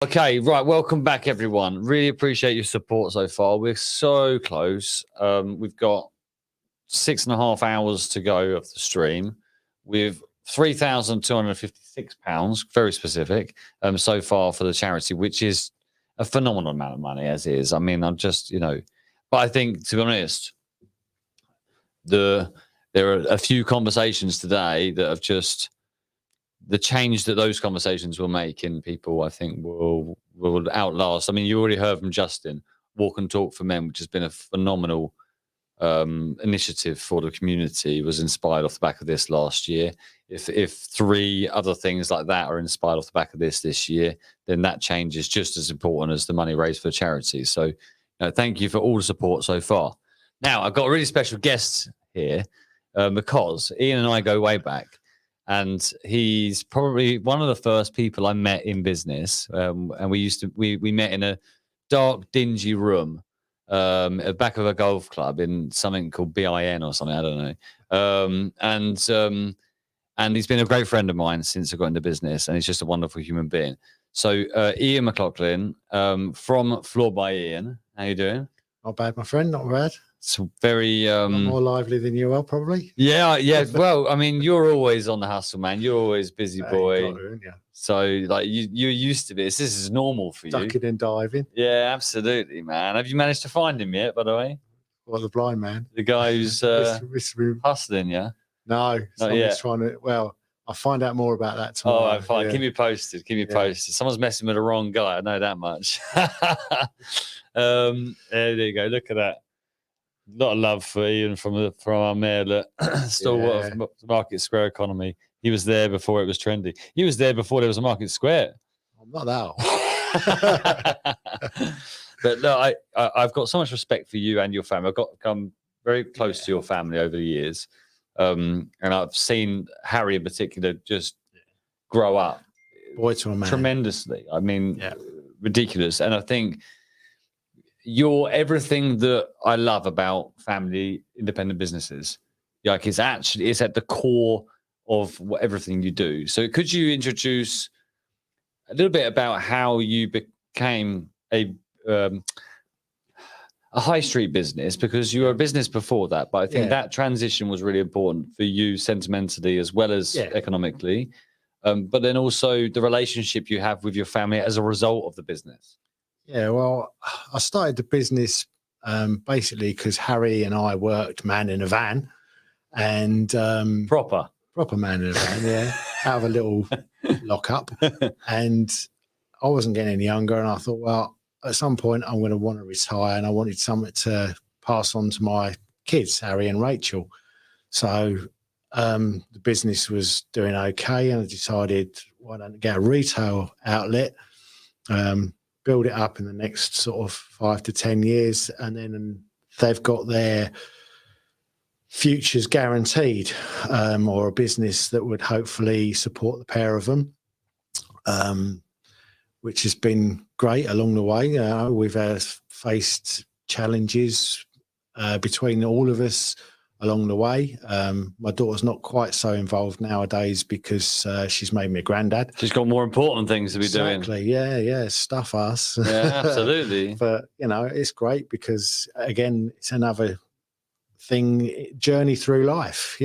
Okay, right. Welcome back, everyone. Really appreciate your support so far. We're so close. We've got 6.5 hours to go of the stream with £3,256, very specific, so far for the charity, which is a phenomenal amount of money as is. I mean, I'm just, but I think, to be honest, there are a few conversations today that have just the change that those conversations will make in people, I think, will outlast. I mean, you already heard from Justin, Walk and Talk for Men, which has been a phenomenal initiative for the community, was inspired off the back of this last year. If three other things like that are inspired off the back of this year, then that change is just as important as the money raised for charity. So thank you for all the support so far. Now, I've got a really special guest here because Ian and I go way back. And he's probably one of the first people I met in business. And we met in a dark, dingy room at the back of a golf club in something called BIN or something. I don't know. And he's been a great friend of mine since I got into business, and he's just a wonderful human being. So Ian Mclachlan from Floor by Ian. How you doing? Not bad, my friend. Not bad. It's very more lively than you are, probably. Yeah. Well, I mean, you're always on the hustle, man. You're always busy boy. Yeah. So, like, you're used to this. This is normal for you. Ducking and diving. Yeah, absolutely, man. Have you managed to find him yet? By the way, well, the blind man, the guy who's hustling, yeah. No, someone's trying to. Well, I'll find out more about that tomorrow. Oh, fine. Yeah. Keep me posted. Posted. Someone's messing with the wrong guy. I know that much. There you go. Look at that. A lot of love for Ian from our mayor that stalwart of the Market Square economy. He was there before it was trendy. He was there before there was a Market Square. I'm not that old. But no, I've got so much respect for you and your family. I've come very close to your family over the years. And I've seen Harry in particular just grow up. Boy to a man. Tremendously. I mean, ridiculous. And I think you're everything that I love about family independent businesses. Like it's at the core of everything you do. So could you introduce a little bit about how you became a high street business, because you were a business before that, but I think that transition was really important for you sentimentally as well as economically, but then also the relationship you have with your family as a result of the business. Yeah, well, I started the business basically because Harry and I worked man in a van, and proper man in a van, out of a little lockup, and I wasn't getting any younger, and I thought, well, at some point I'm going to want to retire, and I wanted something to pass on to my kids, Harry and Rachel. So the business was doing okay, and I decided, why don't I get a retail outlet, build it up in the next sort of 5 to 10 years, and then they've got their futures guaranteed, or a business that would hopefully support the pair of them, which has been great along the way. We've faced challenges between all of us along the way. My daughter's not quite so involved nowadays because she's made me a granddad. She's got more important things to be doing. Exactly. Yeah. Stuff us. Yeah, absolutely. But it's great because again, it's another journey through life.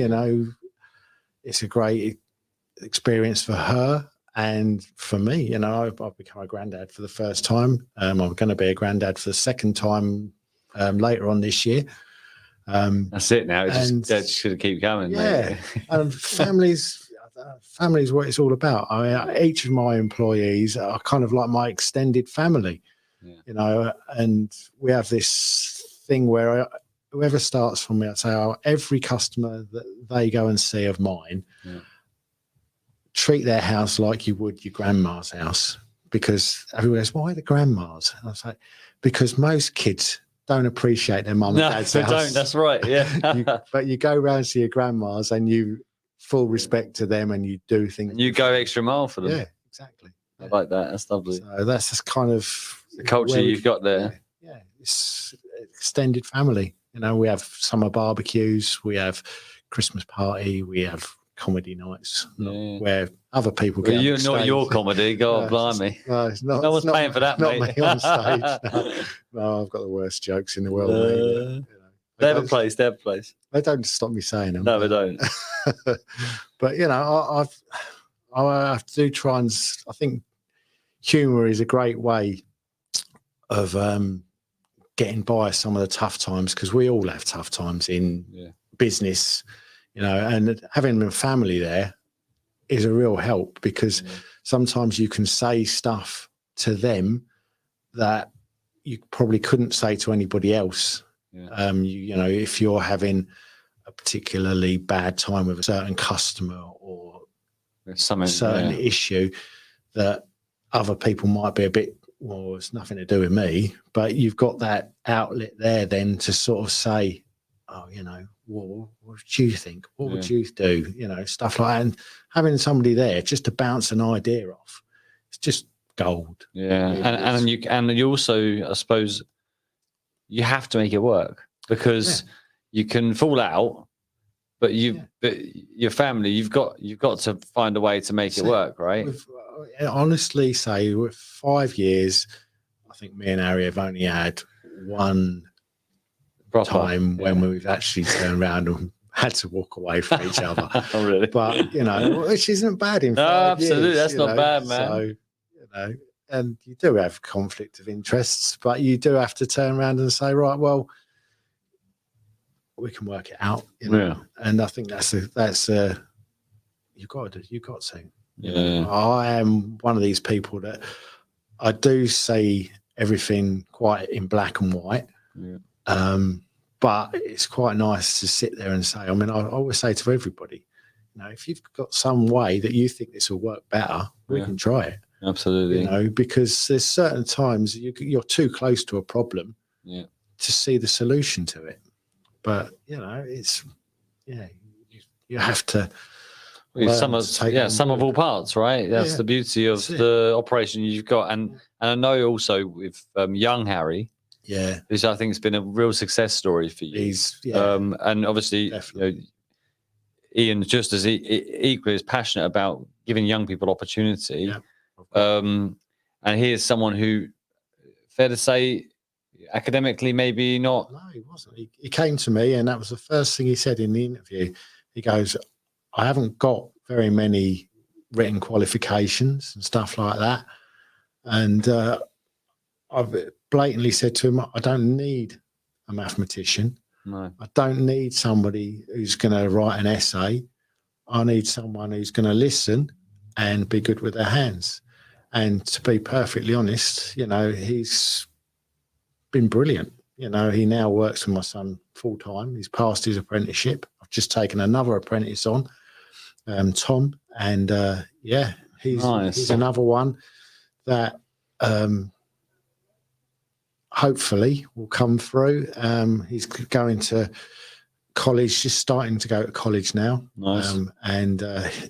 It's a great experience for her and for me. I've become a granddad for the first time. I'm going to be a granddad for the second time later on this year. That's it now. It just should keep coming. Yeah, and family's what it's all about. I mean, each of my employees are kind of like my extended family, and we have this thing where whoever starts from me, I say, every customer that they go and see of mine, treat their house like you would your grandma's house, because everyone goes, why the grandma's? And I say, because most kids don't appreciate their mum and dad's house. No, they don't. That's right. Yeah. But you go round to your grandma's and you full respect to them, and you do things. And you go extra mile for them. Yeah, exactly. I like that. That's lovely. So that's just kind of the culture you've got there. Yeah, it's extended family. We have summer barbecues, we have Christmas party, we have comedy nights Yeah. where other people Well, get. you're on not stage. your comedy. God, No, blimey. No, it's not. No one's it's not, paying for that, not mate. me on stage. No, I've got the worst jokes in the world, mate. You know. They have a place. They have a place. They don't stop me saying them. No, they don't. But you know, I do try and. I think humour is a great way of getting by some of the tough times, because we all have tough times in business, you know, and having a family there is a real help, because sometimes you can say stuff to them that you probably couldn't say to anybody else. You know, if you're having a particularly bad time with a certain customer or a certain issue, that other people might be a bit, well, it's nothing to do with me, but you've got that outlet there then to sort of say, oh, you know, well, what do you think? What would you do? You know, stuff like that. And having somebody there just to bounce an idea off, it's just gold. Yeah, and you also, I suppose, you have to make it work, because you can fall out, but your family, you've got to find a way to make it work, right? I honestly say, with 5 years, I think me and Harry have only had one time when we've actually turned around and had to walk away from each other. Oh, really? But, you know, which isn't bad in 5 years. Absolutely. That's not bad, man. So, you know, and you do have conflict of interests, but you do have to turn around and say, right, well, we can work it out, you know. And I think that's you've got to. You know, I am one of these people that I do say everything quite in black and white. But it's quite nice to sit there and say, I mean, I always say to everybody, you know, if you've got some way that you think this will work better, we can try it. Absolutely. You know, because there's certain times you're too close to a problem to see the solution to it. But, you know, it's, you have to. Some of all parts, right? That's the beauty of the operation you've got. And I know also with young Harry, which I think has been a real success story for you. And obviously, you know, Ian, just as equally as passionate about giving young people opportunity. And he is someone who, fair to say, academically maybe not. No, he wasn't. He came to me, and that was the first thing he said in the interview. He goes, I haven't got very many written qualifications and stuff like that. And I've blatantly said to him, I don't need a mathematician. No. I don't need somebody who's going to write an essay. I need someone who's going to listen and be good with their hands. And to be perfectly honest, you know, he's been brilliant. You know, he now works with my son full time. He's passed his apprenticeship. I've just taken another apprentice on, Tom, and he's another one that hopefully will come through. He's going to college, just starting to go to college now. And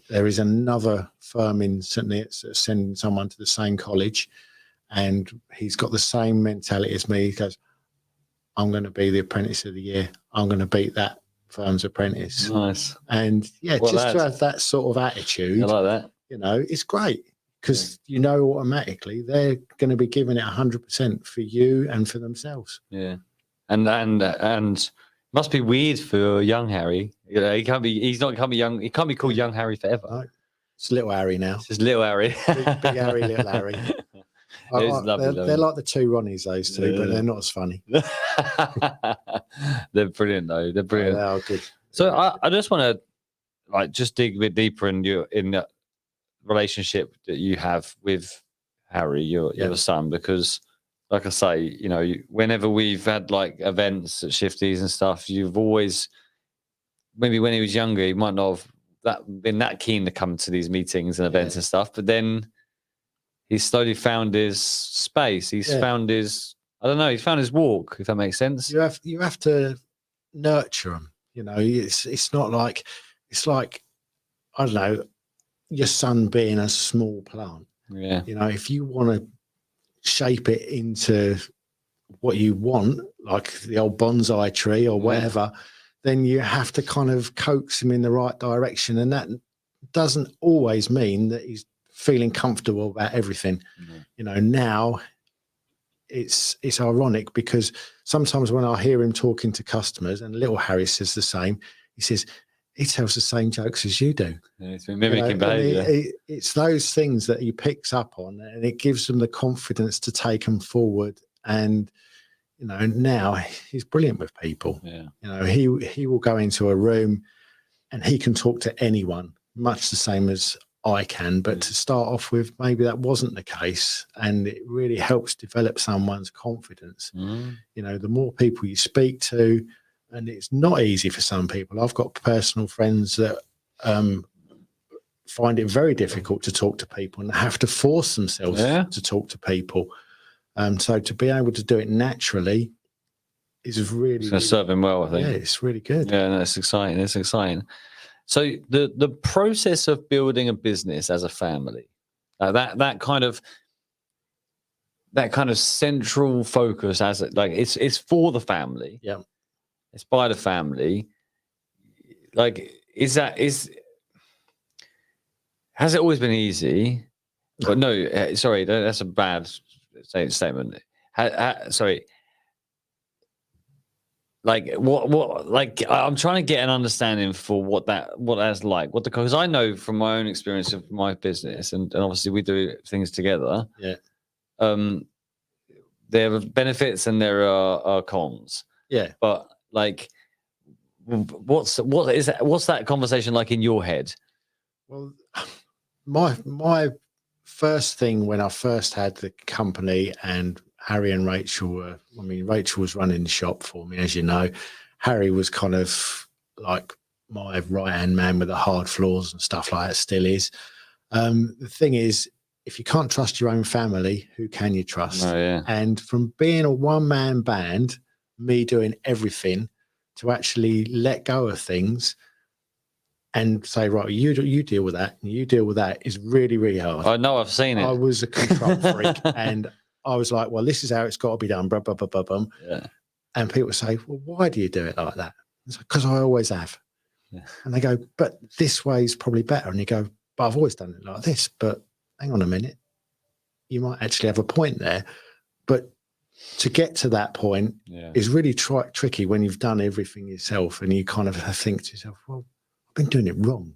there is another firm in St Neots that's sending someone to the same college, and he's got the same mentality as me. He goes, I'm going to be the apprentice of the year. I'm going to beat that firm's apprentice. Nice. And just to have that sort of attitude, I like that. You know, it's great, because you know automatically they're going to be giving it 100% for you and for themselves. Yeah, and must be weird for young Harry. You know, he can't be young. He can't be called young Harry forever. No, it's little Harry now. It's just little Harry. big Harry, little Harry. They're like the two Ronnies, those two, but they're not as funny. They're brilliant, though. They're brilliant. They are good. So I just want to just dig a bit deeper in the relationship that you have with Harry, your son, because, like I say, you know, whenever we've had like events at Shifties and stuff, you've always, maybe when he was younger, he might not have been that keen to come to these meetings and events and stuff, but then he's slowly found his space. He's found his, I don't know, he's found his walk, if that makes sense. You have to nurture them. You know, it's not like, it's like, I don't know, your son being a small plant. Yeah. You know, if you want to shape it into what you want, like the old bonsai tree or whatever, then you have to kind of coax him in the right direction. And that doesn't always mean that he's feeling comfortable about everything. Now it's ironic because sometimes when I hear him talking to customers, and little Harry says the same, he says, he tells the same jokes as you do. Yeah, he's been mimicking behaviour. It's those things that he picks up on, and it gives them the confidence to take them forward. And now he's brilliant with people. Yeah. He will go into a room and he can talk to anyone, much the same as I can. But to start off with, maybe that wasn't the case, and it really helps develop someone's confidence. The more people you speak to, and it's not easy for some people. I've got personal friends that find it very difficult to talk to people and have to force themselves to talk to people. So to be able to do it naturally is really, it's going to serve him well, I think. Yeah, it's really good. Yeah, no, it's exciting. It's exciting. So the process of building a business as a family, that kind of central focus, as it's for the family. Yeah. It's by the family. Has it always been easy? But no, sorry, that's a bad statement. Sorry. I'm trying to get an understanding for what that's like. Because I know from my own experience of my business, and obviously we do things together. Yeah. There are benefits and there are cons. Yeah. But what's that conversation like in your head? Well, my first thing when I first had the company, and Harry and Rachel Rachel was running the shop for me, as you know. Harry was kind of like my right-hand man with the hard floors and stuff like that, still is. The thing is, if you can't trust your own family, who can you trust? Oh, yeah. And from being a one-man band, me doing everything, to actually let go of things and say, right, you deal with that and you deal with that, is really, really hard. I know, I've seen it. I was a control freak, and I was like, well, this is how it's got to be done, blah, blah, blah, blah, blah. Yeah. And people say, well, why do you do it like that? It's like, because I always have. Yeah. And they go, but this way is probably better. And you go, but I've always done it like this. But hang on a minute, you might actually have a point there. But to get to that point is really tricky when you've done everything yourself, and you kind of think to yourself, well, I've been doing it wrong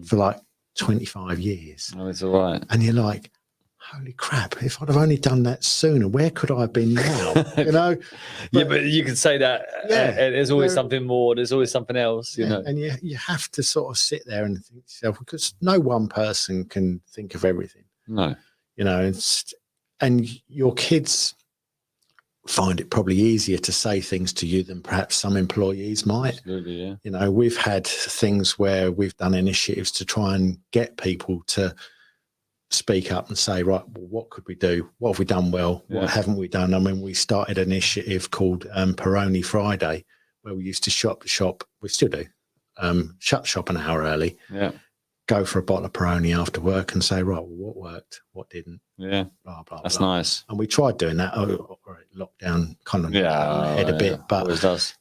for like 25 years. Oh, it's all right. And you're like, holy crap, if I'd have only done that sooner, where could I have been now? But, yeah, but you can say that. Yeah, there's always something more. There's always something else, you know. And you have to sort of sit there and think to yourself, because no one person can think of everything. No. And your kids find it probably easier to say things to you than perhaps some employees might. Absolutely, yeah. We've had things where we've done initiatives to try and get people to speak up and say, right, well, what could we do? What have we done well? What haven't we done? I mean, we started an initiative called Peroni Friday, where we used to shop the shop. We still do. Shut the shop an hour early. Yeah. Go for a bottle of Peroni after work and say, right, well, what worked? What didn't? Yeah. Blah, blah, That's blah. Nice. And we tried doing that. Lockdown kind of head a bit. But, always does.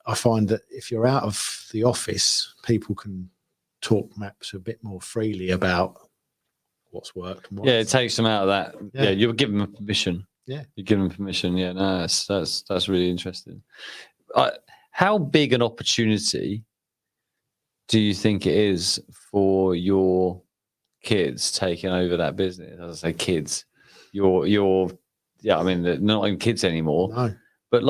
I find that if you're out of the office, people can talk perhaps a bit more freely about what's worked. And it takes them out of that. Yeah, you're giving them permission. Yeah. You give them permission. Yeah, no, that's really interesting. How big an opportunity do you think it is for your kids taking over that business? As I say, kids, I mean, they're not even kids anymore. No. But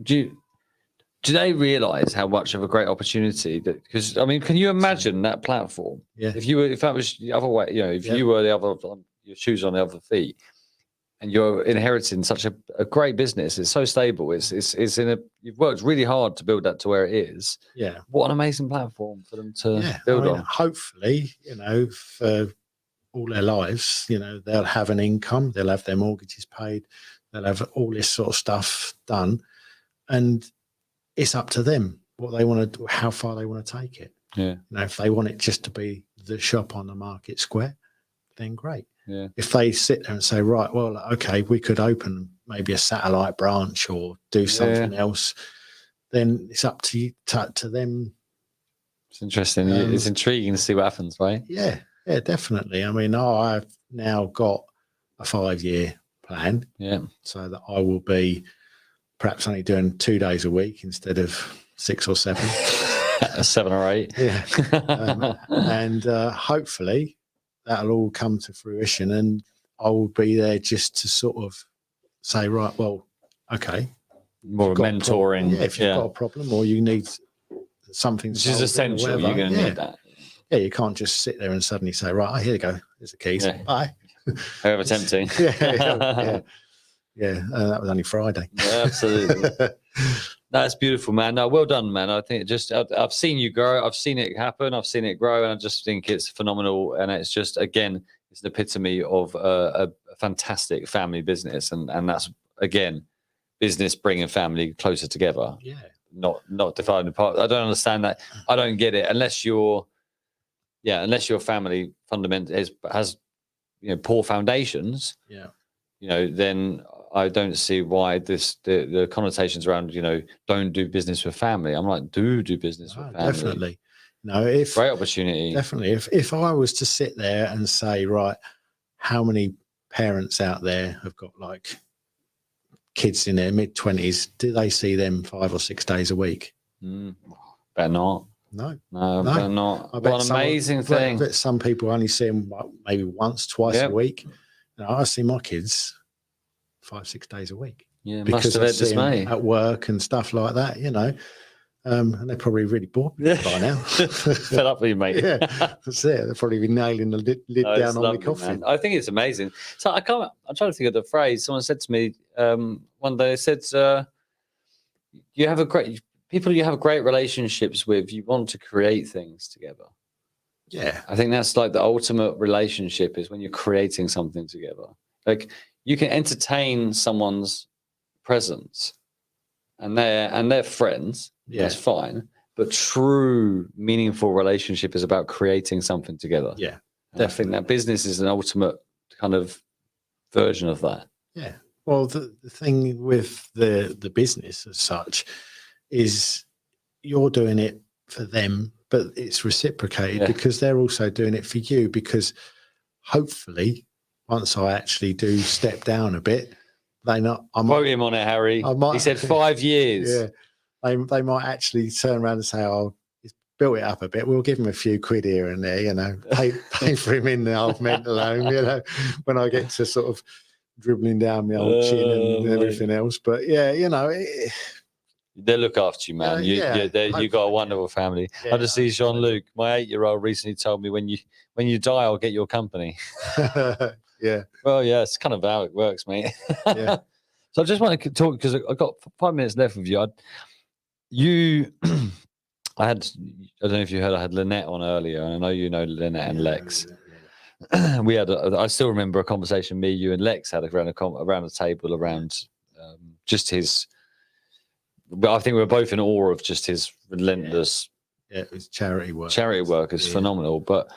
do they realize how much of a great opportunity that? Because I mean, can you imagine that platform? Yeah. If that was the other way, if you were the other, your shoes on the other feet, and you're inheriting such a great business, it's so stable. You've worked really hard to build that to where it is. Yeah. What an amazing platform for them to build on. Hopefully, for all their lives, they'll have an income, they'll have their mortgages paid, they'll have all this sort of stuff done, and it's up to them what they want to do, how far they want to take it. Yeah. If they want it just to be the shop on the market square, then great. Yeah. If they sit there and say, right, well, okay, we could open maybe a satellite branch or do something else, then it's up to you, to them. It's interesting. It's intriguing to see what happens, right? Yeah, definitely. I mean, I've now got a 5-year plan, so that I will be perhaps only doing 2 days a week instead of 6 or 7. 7 or 8. Yeah. And hopefully that'll all come to fruition, and I will be there just to sort of say, right, well, okay. More mentoring. If you've got a problem or you need something, which is essential, you're going to need that. Yeah, you can't just sit there and suddenly say, right, here you go, here's the keys, bye. However tempting. That was only Friday. Yeah, absolutely. That's beautiful, man. No, well done, man. I think I've seen you grow. I've seen it happen. I've seen it grow, and I just think it's phenomenal. And it's just, again, it's the epitome of a fantastic family business, and that's, again, business bringing family closer together. Yeah. Not divided apart. I don't understand that. I don't get it unless your family fundamentally has poor foundations. Yeah. Then I don't see why the connotations around don't do business with family. I'm like, do business with family. Definitely. No, great opportunity. Definitely. If I was to sit there and say, right, how many parents out there have got like kids in their mid-20s, do they see them 5 or 6 days a week? Better not. No, better not. What an amazing thing. I bet some people only see them maybe once, twice a week. I see my kids 5, 6 days a week. Yeah, because must have had dismay at work and stuff like that, and they're probably really bored by now. Fed up with you, mate. Yeah, that's it. They'll probably be nailing the lid down on the coffee. Man. I think it's amazing. So I'm trying to think of the phrase. Someone said to me one day, they said, you have great relationships with, you want to create things together. Yeah. I think that's like the ultimate relationship, is when you're creating something together. Like, you can entertain someone's presence and they're friends. Yeah. That's fine. But true, meaningful relationship is about creating something together. Yeah. I think that business is an ultimate kind of version of that. Yeah. Well, the thing with the business as such is you're doing it for them, but it's reciprocated because they're also doing it for you, because hopefully once I actually do step down a bit, quote him on it, Harry. He said 5 years. Yeah. They might actually turn around and say, oh, he's built it up a bit. We'll give him a few quid here and there, pay for him in the old mental home, when I get to sort of dribbling down the old chin and everything else. But they look after you, man. You got a wonderful family. I just see Jean-Luc, my 8-year-old, recently told me, when you die, I'll get your company. Yeah. Well, yeah, it's kind of how it works, mate. Yeah. So I just want to talk, because I've got 5 minutes left with you. I don't know if you heard, I had Lynette on earlier, and I know you know Lynette and Lex. Yeah. We had I still remember a conversation me, you, and Lex had around a table around just his. I think we were both in awe of just his relentless. Yeah, it was charity work. Charity work is phenomenal, but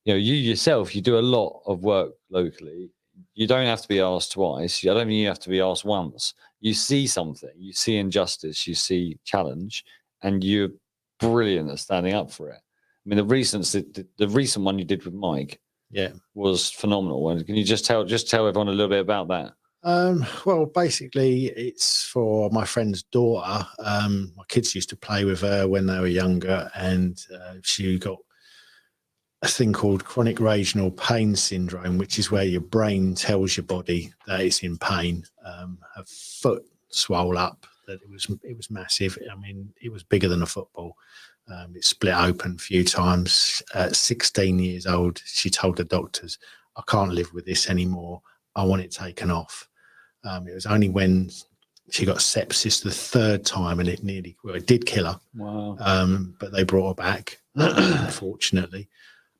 you yourself, you do a lot of work locally. You don't have to be asked twice. I don't think you have to be asked once. You see something, you see injustice, you see challenge, and you're brilliant at standing up for it. I mean, the recent one you did with Mike, was phenomenal. And can you just tell everyone a little bit about that? Well, basically, it's for my friend's daughter. My kids used to play with her when they were younger, and she got a thing called chronic regional pain syndrome, which is where your brain tells your body that it's in pain. Her foot swelled up, that it was massive. I mean, it was bigger than a football. It split open a few times. At 16 years old, she told the doctors, I can't live with this anymore. I want it taken off. It was only when she got sepsis the 3rd time, and it did kill her. Wow. But they brought her back, unfortunately.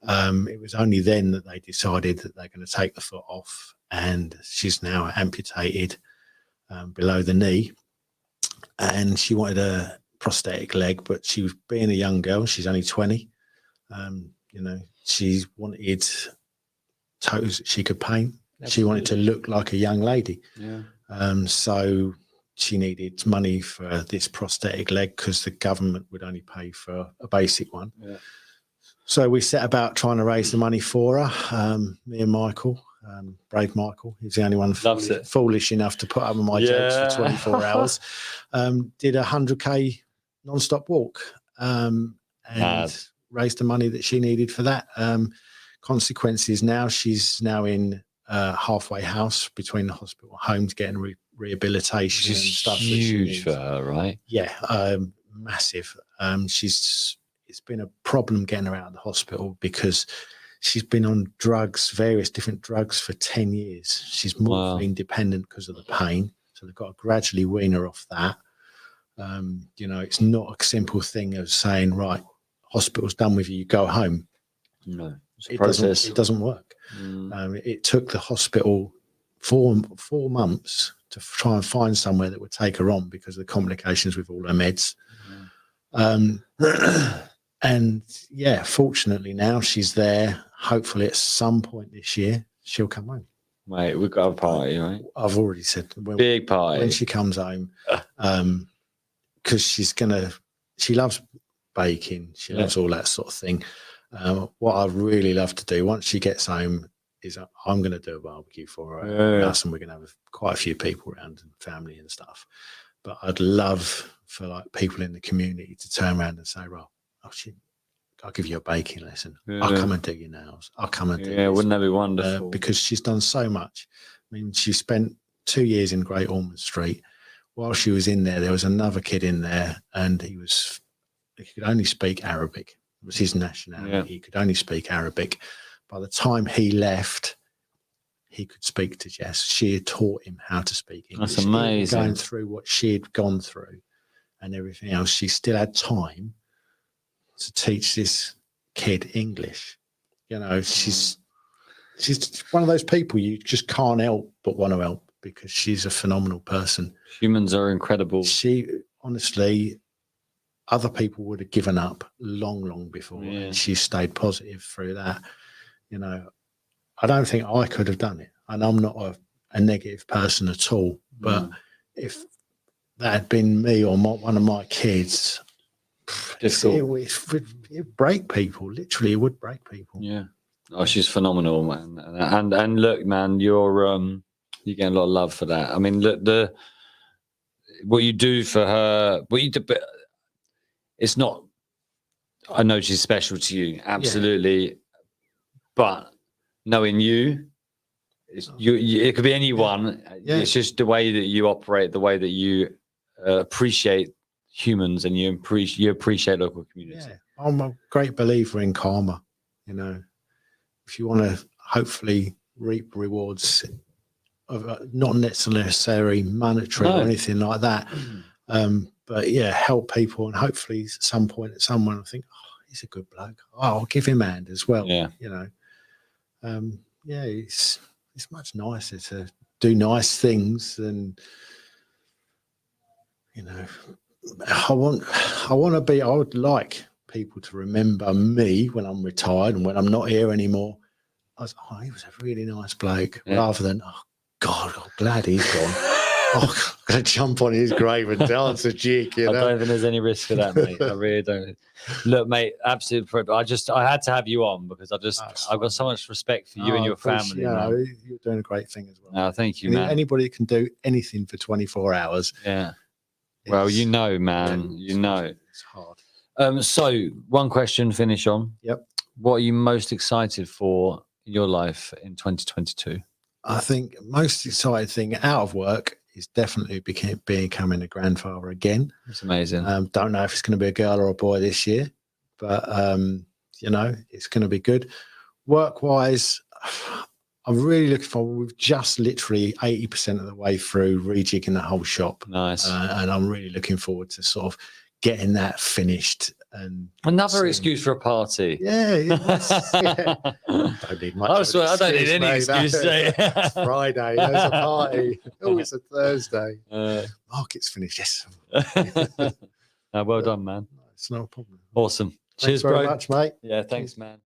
It was only then that they decided that they're going to take the foot off, and she's now amputated below the knee. And she wanted a prosthetic leg, but she was, being a young girl, she's only 20. She wanted toes that she could paint. Absolutely. She wanted to look like a young lady. Yeah. So she needed money for this prosthetic leg because the government would only pay for a basic one. Yeah. So we set about trying to raise the money for her. Me and Michael, brave Michael, he's the only one foolish enough to put up with my jokes for 24 hours. Did a 100k non-stop walk and raised the money that she needed for that. Consequences now, she's now in halfway house between the hospital and homes getting rehabilitation and stuff. Huge for her, right? Yeah, massive. It's been a problem getting her out of the hospital because she's been on drugs, various different drugs for 10 years. She's morphine dependent because of the pain. So they've got to gradually wean her off that. It's not a simple thing of saying, right, hospital's done with you, you go home. No, it's a process. It doesn't work. It took the hospital four months to try and find somewhere that would take her on because of the complications with all her meds. And yeah, fortunately now she's there. Hopefully at some point this year, she'll come home. Mate, we've got a party, right? I've already said. Big party. When she comes home, because she loves baking. She loves all that sort of thing. What I'd really love to do once she gets home is I'm going to do a barbecue for her. And we're going to have quite a few people around and family and stuff. But I'd love for like people in the community to turn around and say, well, I'll give you a baking lesson. I'll come and do your nails. I'll come and do this. Wouldn't that be wonderful? Because she's done so much. I mean, she spent 2 years in Great Ormond Street. While she was in there was another kid in there, and he could only speak Arabic. It was his nationality. Yeah. He could only speak Arabic. By the time he left, he could speak to Jess. She had taught him how to speak English. That's amazing. Going through what she had gone through and everything else, she still had time to teach this kid English. She's one of those people you just can't help but want to help because she's a phenomenal person. Humans are incredible. She, honestly, other people would have given up long before, and she stayed positive through that. I don't think I could have done it, and I'm not a negative person at all, but if that had been me or one of my kids, it would break people. Literally, it would break people. Yeah. Oh, she's phenomenal, man. And look, man, you're getting a lot of love for that. I mean, look, what you do for her, but it's not. I know she's special to you, absolutely. But knowing you, it could be anyone. Yeah. It's just the way that you operate, the way that you appreciate humans, and you appreciate local communities. Yeah, I'm a great believer in karma. If you want to hopefully reap rewards of not necessarily monetary or anything like that, but yeah, help people, and hopefully at some point someone will think, oh, he's a good bloke. Oh, I'll give him a hand as well. Yeah, it's much nicer to do nice things than I would like people to remember me when I'm retired and when I'm not here anymore. He was a really nice bloke, rather than, oh God, I'm glad he's gone. I'm going to jump on his grave and dance a jig. I don't think there's any risk for that, mate. I really don't. Look, mate, absolute. I had to have you on because I've got so much respect for you and your family. You're doing a great thing as well. No, thank you, man. Anybody can do anything for 24 hours. Yeah. Well, man, it's hard. So one question, finish on. Yep. What are you most excited for in your life in 2022? I think most exciting thing out of work is definitely becoming a grandfather again. That's amazing. Don't know if it's going to be a girl or a boy this year, but it's going to be good. Work-wise, I'm really looking forward. We've just literally 80% of the way through rejigging the whole shop. Nice. And I'm really looking forward to sort of getting that finished. And another excuse for a party. Yeah. Don't need much. I don't need any excuse. It's Friday. There's a party. Oh, it's a Thursday. Market's finished. Yes. Well done, man. It's no problem. Awesome. Cheers, bro. Thanks very much, mate. Yeah, thanks, man.